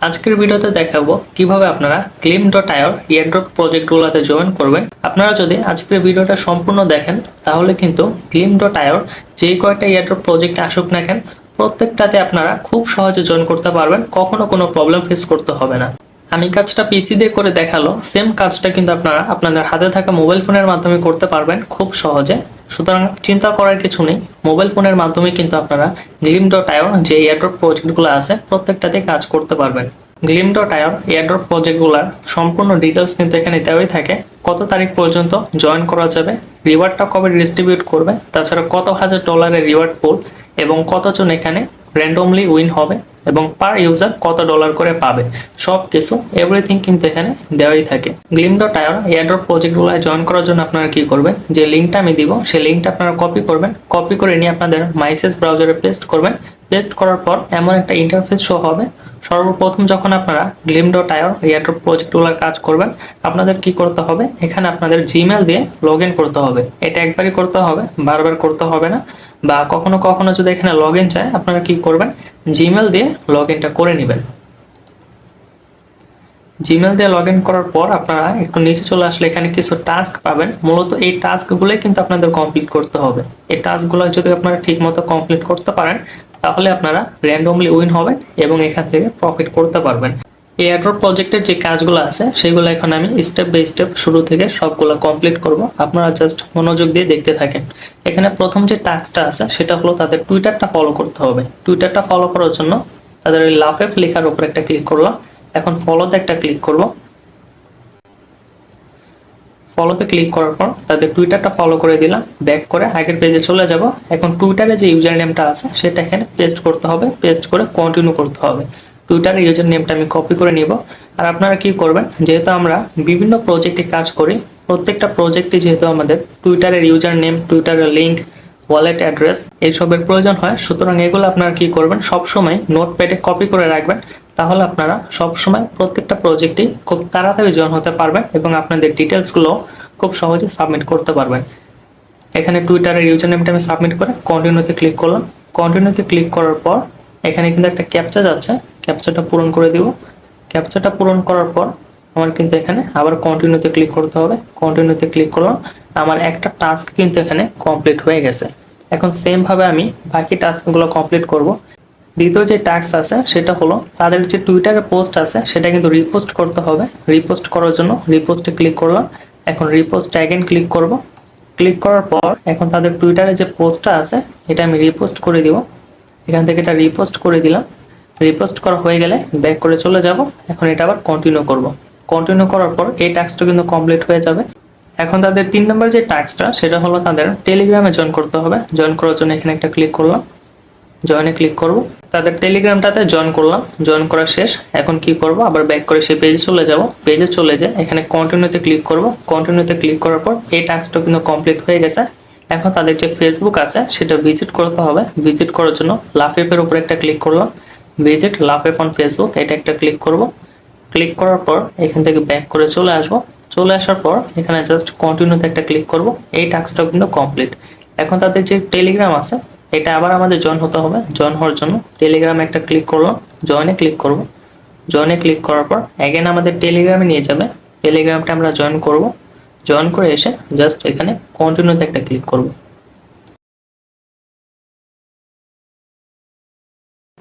আজকের ভিডিওতে দেখাবো কিভাবে আপনারা Gleam.io এয়ারড্রপ প্রজেক্টগুলোতে জয়েন করবেন। আপনারা যদি আজকের ভিডিওটা সম্পূর্ণ দেখেন তাহলে কিন্তু Gleam.io যে কয়টা এয়ারড্রপ প্রজেক্ট আসুক না কেন প্রত্যেকটাতে আপনারা খুব সহজে জয়েন করতে পারবেন, কখনো কোনো প্রবলেম ফেস করতে হবে না। আমি কাজটা পিসি দিয়ে করে দেখালো, সেম কাজটা কিন্তু আপনারা আপনাদের হাতে থাকা মোবাইল ফোনের মাধ্যমে করতে পারবেন খুব সহজে। সুতরাং চিন্তা করার কিছু নেই, মোবাইল ফোনের মাধ্যমে কিন্তু আপনারা Gleam.io যে এয়ারড্রপ প্রজেক্টগুলো আছে প্রত্যেকটাতে কাজ করতে পারবেন। Gleam.io এয়ারড্রপ প্রজেক্টগুলোর সম্পূর্ণ ডিটেলস কিন্তু এখানে দেওয়াই থাকে। কত তারিখ পর্যন্ত জয়েন করা যাবে, রিওয়ার্ডটা কবে ডিস্ট্রিবিউট করবে, তাছাড়া কত হাজার ডলারের রিওয়ার্ড পুল এবং কতজন এখানে র্যান্ডমলি উইন হবে এবং পার ইউজার কত ডলার করে পাবে, সব কিছু এভরিথিং কিন্তু এখানে দেওয়াই থাকে। Gleam.io এয়ারড্রপ প্রজেক্টগুলোয় জয়েন করার জন্য আপনারা কি করবেন, যে লিঙ্কটা আমি দিব সেই লিঙ্কটা আপনারা কপি করবেন, কপি করে নিয়ে আপনাদের মাইসেজ ব্রাউজারে পেস্ট করবেন। পেস্ট করার পর এমন একটা ইন্টারফেস শো হবে। সর্বপ্রথম যখন আপনারা Gleam.io এয়ারড্রপ প্রজেক্টগুলোর কাজ করবেন, আপনাদের কি করতে হবে, এখানে আপনাদের জিমেল দিয়ে লগ ইন করতে হবে। এটা একবারই করতে হবে, বারবার করতে হবে না। বা কখনো কখনো যদি এখানে লগ ইন চায় আপনারা কি করবেন, জিমেল দিয়ে লগ ইনটা করে নেবেন। জিমেল দিয়ে লগ ইন করার পর আপনারা একটু নিচে চলে আসলে এখানে কিছু টাস্ক পাবেন। মূলত এই টাস্কগুলোই কিন্তু আপনাদের কমপ্লিট করতে হবে। এই টাস্কগুলো যদি আপনারা ঠিকমতো কমপ্লিট করতে পারেন তাহলে আপনারা র্যান্ডমলি উইন হবেন এবং এখান থেকে প্রফিট করতে পারবেন। এই এয়ারড্রপ প্রজেক্টের যে কাজগুলো আছে সেগুলো এখন আমি স্টেপ বাই স্টেপ শুরু থেকে সবগুলো কমপ্লিট করব। আপনারা জাস্ট মনোযোগ দিয়ে দেখতে থাকেন। এখানে প্রথম যে টাস্কটা আছে সেটা হলো তাদের টুইটারটা ফলো করতে হবে। টুইটারটা ফলো করার জন্য তাদের ওই লাফেফ লেখার উপর একটা ক্লিক করলাম। এখন ফলোতে একটা ক্লিক করব। ফলোতে ক্লিক করার পর তাদের টুইটারটা ফলো করে দিলাম। ব্যাক করে আগের পেজে চলে যাব। এখন টুইটারে যে ইউজার নেমটা আছে সেটা এখানে পেস্ট করতে হবে, পেস্ট করে কন্টিনিউ করতে হবে। টুইটারের ইউজার নেমটা আমি কপি করে নিব। আর আপনারা কি করবেন, যেহেতু আমরা বিভিন্ন প্রজেক্টে কাজ করি, প্রত্যেকটা প্রজেক্টে যেহেতু আমাদের টুইটারের ইউজার নেম, টুইটারের লিঙ্ক, ওয়ালেট অ্যাড্রেস এইসবের প্রয়োজন হয়, সুতরাং এগুলো আপনারা কি করবেন, সবসময় নোটপ্যাডে কপি করে রাখবেন। তাহলে আপনারা সবসময় প্রত্যেকটা প্রজেক্টেই খুব তাড়াতাড়ি জয়েন হতে পারবেন এবং আপনাদের ডিটেলসগুলো খুব সহজে সাবমিট করতে পারবেন। এখানে টুইটারের ইউজার নেমটা আমি সাবমিট করে কন্টিনিউতে ক্লিক করলাম। কন্টিনিউতে ক্লিক করার পর এখানে কিন্তু একটা ক্যাপচা যাচ্ছে, ক্যাপচাটা পূরণ করে দিব। ক্যাপচাটা পূরণ করার পর আমার কিন্তু এখানে আবার কন্টিনিউতে ক্লিক করতে হবে। কন্টিনিউতে ক্লিক করলাম। আমার একটা টাস্ক কিন্তু এখানে কমপ্লিট হয়ে গেছে। এখন সেম ভাবে আমি বাকি টাস্কগুলো কমপ্লিট করব। দ্বিতীয় যে টাস্ক আছে সেটা হলো তাদের যে টুইটারে পোস্ট আছে সেটা কিন্তু রিপোস্ট করতে হবে। রিপোস্ট করার জন্য রিপোস্টে ক্লিক করলাম। এখন রিপোস্টে অ্যাগেন ক্লিক করব। ক্লিক করার পর এখন তাদের টুইটারে যে পোস্টটা আছে এটা আমি রিপোস্ট করে দিব। এখান থেকে এটা রিপোস্ট করে দিলাম। রিপোস্ট করা হয়ে গেলে ব্যাক করে চলে যাব। এখন এটা আবার কন্টিনিউ করব। কন্টিনিউ করার পর এই টাস্কটা কিন্তু কমপ্লিট হয়ে যাবে। এখন তাদের 3 নম্বর যে টাস্কটা সেটা হলো তাদের টেলিগ্রামে জয়েন করতে হবে। জয়েন করার জন্য এখানে একটা ক্লিক করলাম। জয়েনে ক্লিক করব। তাদের টেলিগ্রামটাতে জয়েন করলাম। জয়েন করা শেষ। এখন কি করব, আবার ব্যাক করে সেই পেজে চলে যাব। পেজে চলে যায় এখানে কন্টিনিউতে ক্লিক করব। কন্টিনিউতে ক্লিক করার পর এই টাস্কটা কিন্তু কমপ্লিট হয়ে গেছে। এখন তাদের যে ফেসবুক আছে সেটা ভিজিট করতে হবে। ভিজিট করার জন্য লাফেফের উপর একটা ক্লিক করলাম। ভিজিট লাফেফ অন ফেসবুক, এটা একটা ক্লিক করব। ক্লিক করার পর এখান থেকে ব্যাক করে চলে আসব। চলে আসার পর এখানে জাস্ট কন্টিনিউতে একটা ক্লিক করব। এই টাস্কটাও কিন্তু কমপ্লিট। এখন তাদের যে টেলিগ্রাম আছে এটা আবার আমাদের জয়েন হতে হবে। জয়েন হওয়ার জন্য টেলিগ্রামে একটা ক্লিক করলাম। জয়েনে ক্লিক করব। জয়েনে ক্লিক করার পর অ্যাগেন আমাদের টেলিগ্রামে নিয়ে যাবে। টেলিগ্রামটা আমরা জয়েন করব। জয়েন করে এসে জাস্ট এখানে কন্টিনিউতে একটা ক্লিক করব।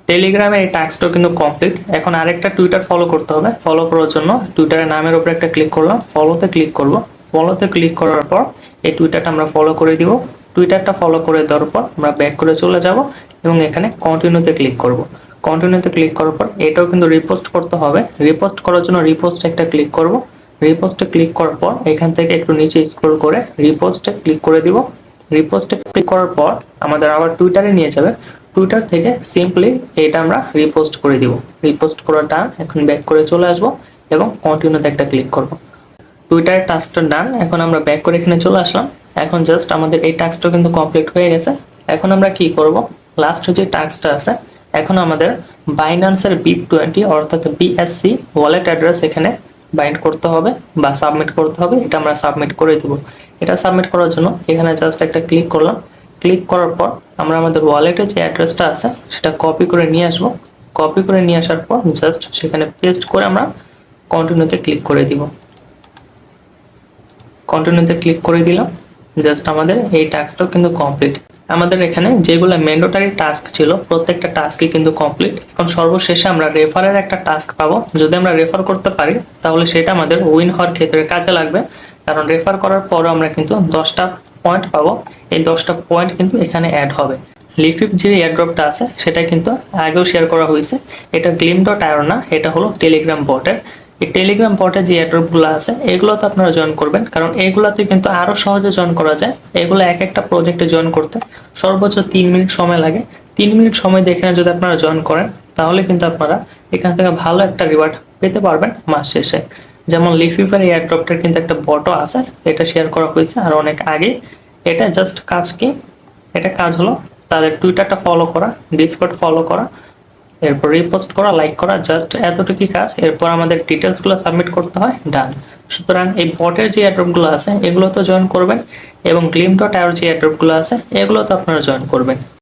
টেলিগ্রামে এই টাস্কটাও কিন্তু কমপ্লিট। এখন আরেকটা টুইটার ফলো করতে হবে। ফলো করার জন্য টুইটারের নামের উপর একটা ক্লিক করলাম। ফলোতে ক্লিক করব। ফলোতে ক্লিক করার পর এই টুইটারটা আমরা ফলো করে দিব। টুইটারটা ফলো করে দেওয়ার পর আমরা ব্যাক করে চলে যাব এবং এখানে কন্টিনিউতে ক্লিক করব। কন্টিনিউতে ক্লিক করার পর এটাও কিন্তু রিপোস্ট করতে হবে। রিপোস্ট করার জন্য রিপোস্টে একটা ক্লিক করব। রিপোস্টে ক্লিক করার পর এখান থেকে একটু নিচে স্ক্রল করে রিপোস্টে ক্লিক করে দিব। রিপোস্টে ক্লিক করার পর আমাদের আবার টুইটারে নিয়ে যাবে। টুইটার থেকে সিম্পলি এটা আমরা রিপোস্ট করে দিব। রিপোস্ট করাটা এখন ব্যাক করে চলে আসব এবং কন্টিনিউতে একটা ক্লিক করব। টুইটারের টাস্কটা ডান। এখন আমরা ব্যাক করে এখানে চলে আসলাম। এখন জাস্ট আমাদের এই টাস্কটা কিন্তু কমপ্লিট হয়ে গেছে। এখন আমরা কি করব, লাস্ট যে টাস্কটা আছে এখন আমাদের বাইন্যান্সের BIP20 অর্থাৎ BSC ওয়ালেট অ্যাড্রেস এখানে বাইন্ড করতে হবে বা সাবমিট করতে হবে। এটা আমরা সাবমিট করে দেব। এটা সাবমিট করার জন্য এখানে জাস্ট একটা ক্লিক করলাম। ক্লিক করার পর আমরা আমাদের ওয়ালেটের যে অ্যাড্রেসটা আছে সেটা কপি করে নিয়ে আসবো। কপি করে নিয়ে আসার পর জাস্ট সেখানে পেস্ট করে আমরা কন্টিনিউতে ক্লিক করে দিব। কন্টিনিউতে ক্লিক করে দিলাম। জাস্ট আমাদের এই টাস্কটাও কিন্তু কমপ্লিট। আমাদের এখানে যেগুলো ম্যান্ডেটরি টাস্ক ছিল প্রত্যেকটা টাস্কই কিন্তু কমপ্লিট। এখন সর্বশেষে আমরা রেফারের একটা টাস্ক পাবো। যদি আমরা রেফার করতে পারি তাহলে সেটা আমাদের উইন হওয়ার ক্ষেত্রে কাজে লাগবে, কারণ রেফার করার পরও আমরা কিন্তু 10টা পয়েন্ট পাবো। এই 10টা পয়েন্ট কিন্তু এখানে অ্যাড হবে। লিফিপ যে এয়ারড্রপটা আছে সেটা কিন্তু আগেও শেয়ার করা হয়েছে। এটা glim.io না, এটা হলো টেলিগ্রাম বটের। এই টেলিগ্রাম বটে যে এয়ারড্রপগুলো আছে এগুলো তো আপনারা জয়েন করবেন, কারণ এগুলাতে কিন্তু আরো সহজে জয়েন করা যায়। এগুলো এক একটা প্রজেক্টে জয়েন করতে সর্বোচ্চ 3 মিনিট সময় লাগে। 3 মিনিট সময় দেখে যদি আপনারা জয়েন করেন তাহলে কিন্তু আপনারা এখান থেকে ভালো একটা রিওয়ার্ড পেতে পারবেন মাস শেষে। যেমন লিফিপের এয়ারড্রপটার কিন্তু একটা বটও আছে, এটা শেয়ার করা হয়েছে আর অনেক আগে। এটা জাস্ট কাজ কি, এটা কাজ হলো তাদের টুইটারটা ফলো করা, ডিসকর্ড ফলো করা, এরপর রিপোস্ট করা, লাইক করা, জাস্ট এতটুকুই কাজ। এরপর আমাদের ডিটেলসগুলো সাবমিট করতে হয়, ডান। সুতরাং এই বটের যে এয়ারড্রপগুলো আছে এগুলো তো জয়েন করবেন, এবং glim.io যে এয়ারড্রপগুলো আছে এগুলো তো আপনারা জয়েন করবেন।